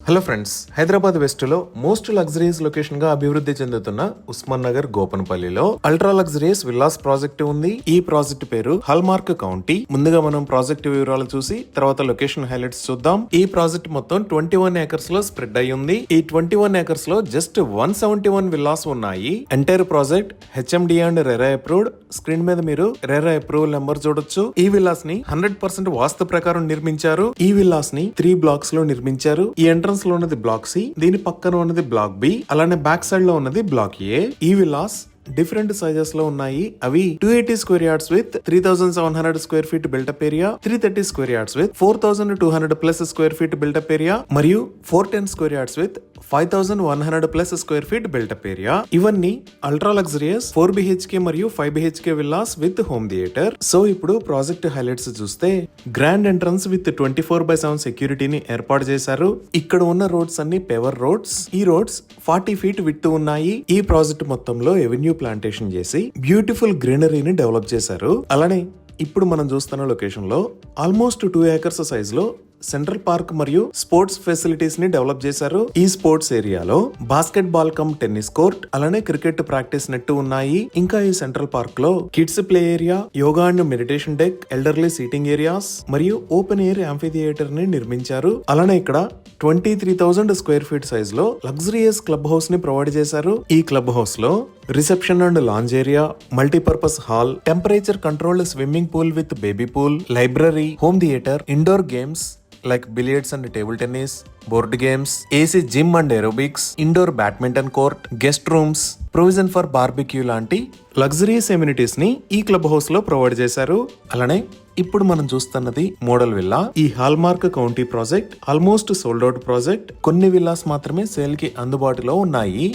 Hello friends, Hyderabad west లో most luxuries location గా అభివృద్ధి చెందుతున్న ఉస్మాన్ నగర్ గోపన్పల్లిలో అల్ట్రా లగ్జరీస్ విల్లాస్ ప్రాజెక్ట్ ఉంది. ఈ ప్రాజెక్ట్ పేరు హాల్మార్క్ కౌంటీ. ముందుగా మనం ప్రాజెక్ట్ వివరాలు చూసి తర్వాత లొకేషన్ హైలైట్స్ చూద్దాం. ఈ ప్రాజెక్ట్ మొత్తం 21 ఏకర్స్ లో స్ప్రెడ్ అయి ఉంది. ఈ 21 ఏకర్స్ లో జస్ట్ 171 విల్లాస్ ఉన్నాయి. Entire project HMD and RERA approved. Screen మీద మీరు రెరా అప్రూవల్ నెంబర్ చూడొచ్చు. ఈ విల్లాస్ ని 100% వాస్తు ప్రకారం నిర్మించారు. ఈ విల్లాస్ ని 3 బ్లాక్స్ లో నిర్మించారు. ఈ ఎంట్రన్స్ లో ఉన్నది బ్లాక్ సి, దీని పక్కన ఉన్నది బ్లాక్ బి, అలానే బ్యాక్ సైడ్ లో ఉన్నది బ్లాక్ ఏ. ఈ విల్లాస్ డిఫరెంట్ సైజెస్ లో ఉన్నాయి. అవి 280 square yards with 3700 square feet built-up area, 330 square yards with 4200 plus square feet built-up area, మరియు 410 square yards with 5100 plus square feet built-up area. ఇవన్నీ ultra luxurious 4 BHK మరియు 5 BHK villas with home theatre. So ఇప్పుడు project highlights చూస్తే grand entrance with 24/7 సెక్యూరిటీని ఏర్పాటు చేశారు. ఇక్కడ ఉన్న రోడ్స్ అన్ని పేవర్ రోడ్స్. ఈ రోడ్స్ 40 ఫీట్ విడ్త్ ఉన్నాయి. ఈ ప్రాజెక్ట్ మొత్తంలో ఎవెన్యూ ప్లాంటేషన్ చేసి బ్యూటిఫుల్ గ్రీనరీని డెవలప్ చేశారు. అలానే ఇప్పుడు మనం చూస్తున్న లొకేషన్ లో ఆల్మోస్ట్ 2 ఏకర్స్ సైజ్ లో సెంట్రల్ పార్క్ మరియు స్పోర్ట్స్ ఫెసిలిటీస్ ని డెవలప్ చేశారు. ఈ స్పోర్ట్స్ ఏరియాలో basket ball come tennis court, అలానే క్రికెట్ ప్రాక్టీస్ నెట్ ఉన్నాయి. ఇంకా ఈ సెంట్రల్ పార్క్ లో kids play area, yoga and meditation deck, elderly seating areas మరియు ఓపెన్ ఎయిర్ యాంఫీ థియేటర్ ని నిర్మించారు. అలానే ఇక్కడ 23,000 స్క్వేర్ ఫీట్ సైజ్ లో లగ్జరియస్ క్లబ్ హౌస్ ని ప్రొవైడ్ చేశారు. ఈ క్లబ్ హౌస్ లో reception and lounge area, multipurpose hall, temperature controlled swimming pool with baby pool, library, home theatre, indoor games like billiards and table tennis, board games, AC gym and aerobics, indoor badminton court, guest rooms, provision for barbecue లాంటి luxuries amenities ని ఈ club house లో provide చేశారు. అలానే ఇప్పుడు మనం చూస్తున్నది model villa. ఈ hallmark county project almost sold out project. కొన్ని విల్లాస్ మాత్రమే సేల్ కి అందుబాటులో ఉన్నాయి.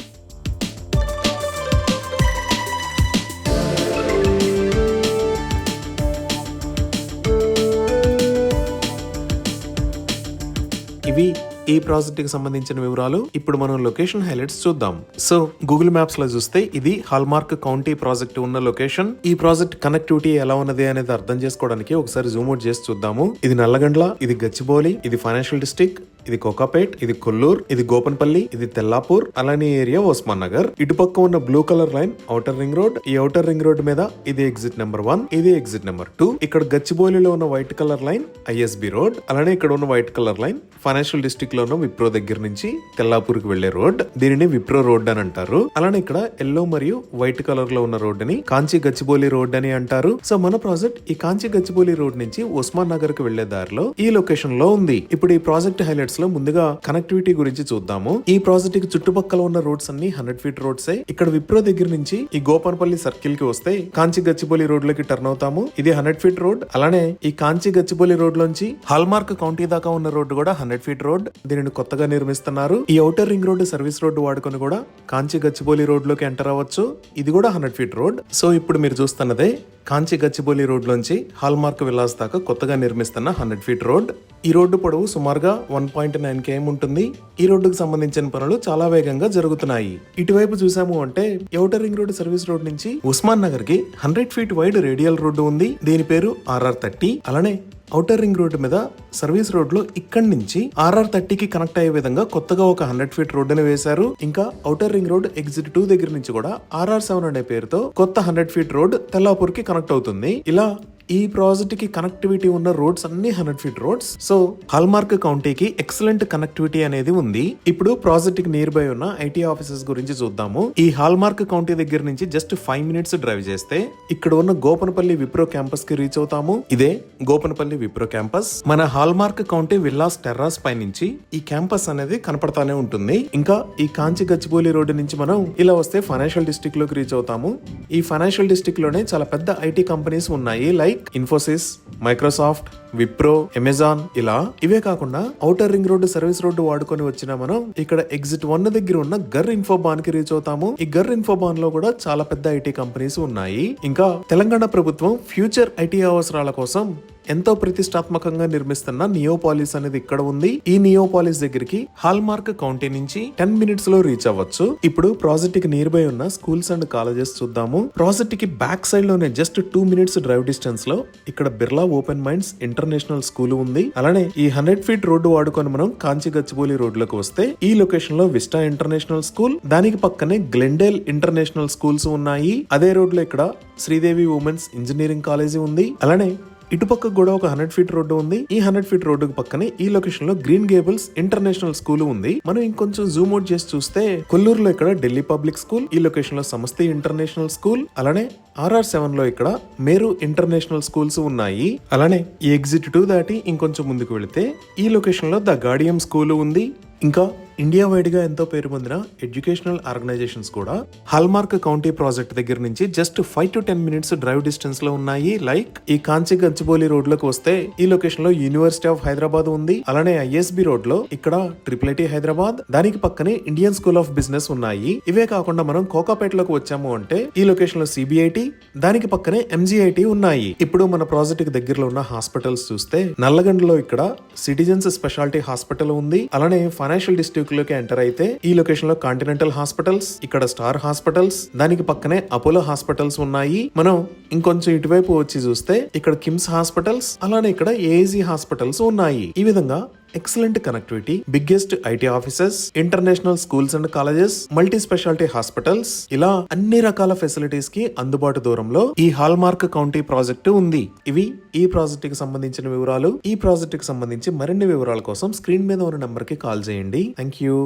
ఇవి ఈ ప్రాజెక్ట్ కి సంబంధించిన వివరాలు. ఇప్పుడు మనం లొకేషన్ హైలైట్స్ చూద్దాం. సో గూగుల్ మ్యాప్స్ లో చూస్తే ఇది హాల్మార్క్ కౌంటీ ప్రాజెక్ట్ ఉన్న లొకేషన్. ఈ ప్రాజెక్ట్ కనెక్టివిటీ ఎలా ఉన్నది అనేది అర్థం చేసుకోవడానికి ఒకసారి జూమ్ అవుట్ చేసి చూద్దాము. ఇది నల్లగండ్ల, ఇది గచ్చిబౌలి, ఇది ఫైనాన్షియల్ డిస్ట్రిక్ట్, ఇది కోకాపేట్, ఇది కొల్లూర్, ఇది గోపన్పల్లి, ఇది తెల్లాపూర్, అలానే ఏరియా ఉస్మాన్ నగర్. ఇటుపక్క ఉన్న blue colour line outer ring road. ఈ ఔటర్ రింగ్ రోడ్ మీద ఇది ఎగ్జిట్ నెంబర్ 1, ఇది ఎగ్జిట్ నెంబర్ 2. ఇక్కడ గచ్చిబౌలిలో ఉన్న white colour line ISB road. అలానే ఇక్కడ ఉన్న white colour line financial district లో ఉన్న విప్రో దగ్గర నుంచి తెల్లాపూర్ కి వెళ్లే రోడ్. దీనిని విప్రో రోడ్ అని అంటారు. అలానే ఇక్కడ ఎల్లో మరియు వైట్ కలర్ లో ఉన్న రోడ్ ని కాంచి గచ్చిబౌలి రోడ్ అని అంటారు. సో మన ప్రాజెక్ట్ ఈ కాంచి గచ్చిబౌలి రోడ్ నుంచి ఉస్మాన్ నగర్ కి వెళ్లే దారిలో ఈ లొకేషన్ లో ఉంది. ఇప్పుడు ఈ ప్రాజెక్ట్ హైలైట్స్ లో ముందుగా కనెక్టివిటీ గురించి చూద్దాము. ఈ ప్రాజెక్ట్ కి చుట్టుపక్కల ఉన్న రోడ్స్ అన్ని 100 ఫీట్ రోడ్సే. ఇక్కడ విప్రో దగ్గర నుంచి ఈ గోపన్పల్లి సర్కిల్ కి వస్తే కాంచి గచ్చిబౌలి రోడ్ లోకి టర్న్ అవుతాము. ఇది 100 ఫీట్ రోడ్. అలానే ఈ కాంచి గచ్చిబౌలి రోడ్ లోంచి హాల్మార్క్ కౌంటీ దాకా ఉన్న రోడ్డు కూడా 100 ఫీట్ రోడ్. దీనిని కొత్తగా నిర్మిస్తున్నారు. ఈ outer ring road service road వాడుకొని కూడా కాంచి గచ్చిబౌలి రోడ్ లోకి ఎంటర్ అవ్వచ్చు. ఇది కూడా 100 ఫీట్ రోడ్. సో ఇప్పుడు మీరు చూస్తున్నదే కాంచి గచ్చిబౌలి రోడ్ లోంచి హాల్మార్క్ విల్లాస్ దాకా కొత్తగా నిర్మిస్తున్న 100 ఫీట్ రోడ్. ఈ రోడ్డు పొడవు సుమారుగా 1.9 km ఉంటుంది. ఈ రోడ్డుకు సంబంధించిన పనులు చాలా వేగంగా జరుగుతున్నాయి. ఇటువైపు చూసాము అంటే outer ring road service road నుంచి ఉస్మాన్ నగర్ కి 100 ఫీట్ వైడ్ రేడియల్ రోడ్డు ఉంది. దీని పేరు RR30. అలానే ఔటర్ రింగ్ రోడ్డు మీద సర్వీస్ రోడ్ లో ఇక్కడి నుంచి RR30 కి కనెక్ట్ అయ్యే విధంగా కొత్తగా ఒక 100 ఫీట్ రోడ్డుని వేశారు. ఇంకా ఔటర్ రింగ్ రోడ్ ఎగ్జిట్ 2 దగ్గర నుంచి కూడా RR7 అనే పేరుతో కొత్త 100 ఫీట్ రోడ్ తెల్లాపూర్ కి కనెక్ట్ అవుతుంది. ఇలా ఈ ప్రాజెక్ట్ కి కనెక్టివిటీ ఉన్న రోడ్స్ అన్ని 100 ఫీట్ రోడ్స్. సో హాల్మార్క్ కౌంటీకి ఎక్సలెంట్ కనెక్టివిటీ అనేది ఉంది. ఇప్పుడు ప్రాజెక్ట్ కి నియర్ బై ఉన్న IT ఆఫీసెస్ గురించి చూద్దాము. ఈ హాల్మార్క్ కౌంటీ దగ్గర నుంచి జస్ట్ 5 minutes డ్రైవ్ చేస్తే ఇక్కడ ఉన్న గోపన్పల్లి విప్రో క్యాంపస్ కి రీచ్ అవుతాము. ఇదే గోపన్పల్లి విప్రో క్యాంపస్. మన హాల్మార్క్ కౌంటీ విల్లాస్ టెర్రాస్ పై నుంచి ఈ క్యాంపస్ అనేది కనపడతానే ఉంటుంది. ఇంకా ఈ కాంచి గచ్చిబౌలి రోడ్డు నుంచి మనం ఇలా వస్తే ఫైనాన్షియల్ డిస్ట్రిక్ట్ లోకి రీచ్ అవుతాము. ఈ ఫైనాన్షియల్ డిస్ట్రిక్ట్ లోనే చాలా పెద్ద IT కంపెనీస్ ఉన్నాయి. Like Infosys, Microsoft, Wipro, Amazon. ఇలా ఇవే కాకుండా outer ring road service road వాడుకొని వచ్చిన మనం ఇక్కడ ఎగ్జిట్ 1 దగ్గర ఉన్న గర్ ఇన్ఫోబాన్ కి రీచ్ అవుతాము. ఈ గర్ ఇన్ఫోబాన్ లో కూడా చాలా పెద్ద IT కంపెనీస్ ఉన్నాయి. ఇంకా తెలంగాణ ప్రభుత్వం ఫ్యూచర్ IT అవసరాల కోసం ఎంతో ప్రతిష్టాత్మకంగా నిర్మిస్తున్న నియోపాలిస్ అనేది ఇక్కడ ఉంది. ఈ నియోపాలిస్ దగ్గరికి హాల్మార్క్ కౌంటీ నుంచి 10 మినిట్స్ లో రీచ్ అవ్వచ్చు. ఇప్పుడు ప్రాజెక్ట్ కి నియర్ బై ఉన్న స్కూల్స్ అండ్ కాలేజెస్ చూద్దాము. ప్రాజెక్ట్ కి బ్యాక్ సైడ్ లోనే జస్ట్ 2 మినిట్స్ డ్రైవ్ డిస్టెన్స్ లో ఇక్కడ Birla open minds international school ఉంది. అలానే ఈ 100 ఫీట్ రోడ్డు వాడుకొని మనం కాంచి గచ్చిబౌలి రోడ్ లోకి వస్తే ఈ లొకేషన్ లో విస్టా ఇంటర్నేషనల్ స్కూల్, దానికి పక్కనే గ్లెండేల్ ఇంటర్నేషనల్ స్కూల్స్ ఉన్నాయి. అదే రోడ్ లో ఇక్కడ శ్రీదేవి ఉమెన్స్ ఇంజనీరింగ్ కాలేజీ ఉంది. అలానే ఇటుపక్క కూడా ఒక 100 ఫీట్ రోడ్డు ఉంది. ఈ 100 ఫీట్ రోడ్డు పక్కనే ఈ లొకేషన్ లో గ్రీన్ గేబుల్స్ ఇంటర్నేషనల్ స్కూల్ ఉంది. మనం ఇంకొంచెం జూమ్ అవుట్ చేసి చూస్తే కొల్లూరులో ఇక్కడ ఢిల్లీ పబ్లిక్ స్కూల్, ఈ లొకేషన్ లో సమస్తి ఇంటర్నేషనల్ స్కూల్, అలానే RR7 లో ఇక్కడ మేరు ఇంటర్నేషనల్ స్కూల్స్ ఉన్నాయి. అలానే ఈ ఎగ్జిట్ 2 దాటి ఇంకొంచెం ముందుకు వెళితే ఈ లొకేషన్ లో ద గార్డియం స్కూల్ ఉంది. ఇంకా ఇండియా వైడ్ గా ఎంతో పేరు పొందిన ఎడ్యుకేషనల్ ఆర్గనైజేషన్స్ కూడా హాల్మార్క్ కౌంటీ ప్రాజెక్ట్ దగ్గర నుంచి just 5 to 10 minutes drive distance లో ఉన్నాయి. లైక్ ఈ కాంచి గచ్చిబౌలి రోడ్ లోకి వస్తే ఈ లొకేషన్ లో యూనివర్సిటీ ఆఫ్ హైదరాబాద్ ఉంది. అలానే ISB రోడ్ లో ఇక్కడ IIIT హైదరాబాద్, దానికి పక్కనే ఇండియన్ స్కూల్ ఆఫ్ బిజినెస్ ఉన్నాయి. ఇవే కాకుండా మనం కోకాపేటలోకి వచ్చాము అంటే ఈ లొకేషన్ లో CBIT, దానికి పక్కనే MGIT ఉన్నాయి. ఇప్పుడు మన ప్రాజెక్ట్ కి దగ్గరలో ఉన్న హాస్పిటల్స్ చూస్తే నల్లగండ్లో ఇక్కడ సిటిజన్స్ స్పెషాలిటీ హాస్పిటల్ ఉంది. అలానే ఫైనాన్షియల్ డిస్ట్రిక్ట్ లోకి ఎంటర్ అయితే ఈ లొకేషన్ లో కాంటినెంటల్ హాస్పిటల్స్, ఇక్కడ స్టార్ హాస్పిటల్స్, దానికి పక్కనే అపోలో హాస్పిటల్స్ ఉన్నాయి. మనం ఇంకొంచెం ఇటువైపు వచ్చి చూస్తే ఇక్కడ కిమ్స్ హాస్పిటల్స్, అలానే ఇక్కడ AIG హాస్పిటల్స్ ఉన్నాయి. ఈ విధంగా excellent connectivity, biggest IT offices, international schools and colleges, multi speciality hospitals, ఇలా అన్ని రకాల ఫెసిలిటీస్ కి అందుబాటు దూరంలో ఈ హాల్మార్క్ కౌంటీ ప్రాజెక్ట్ ఉంది. ఇవి ఈ ప్రాజెక్ట్ కి సంబంధించిన వివరాలు. ఈ ప్రాజెక్ట్ కి సంబంధించి మరిన్ని వివరాల కోసం స్క్రీన్ మీద ఉన్న నెంబర్ కి కాల్ చేయండి. Thank you.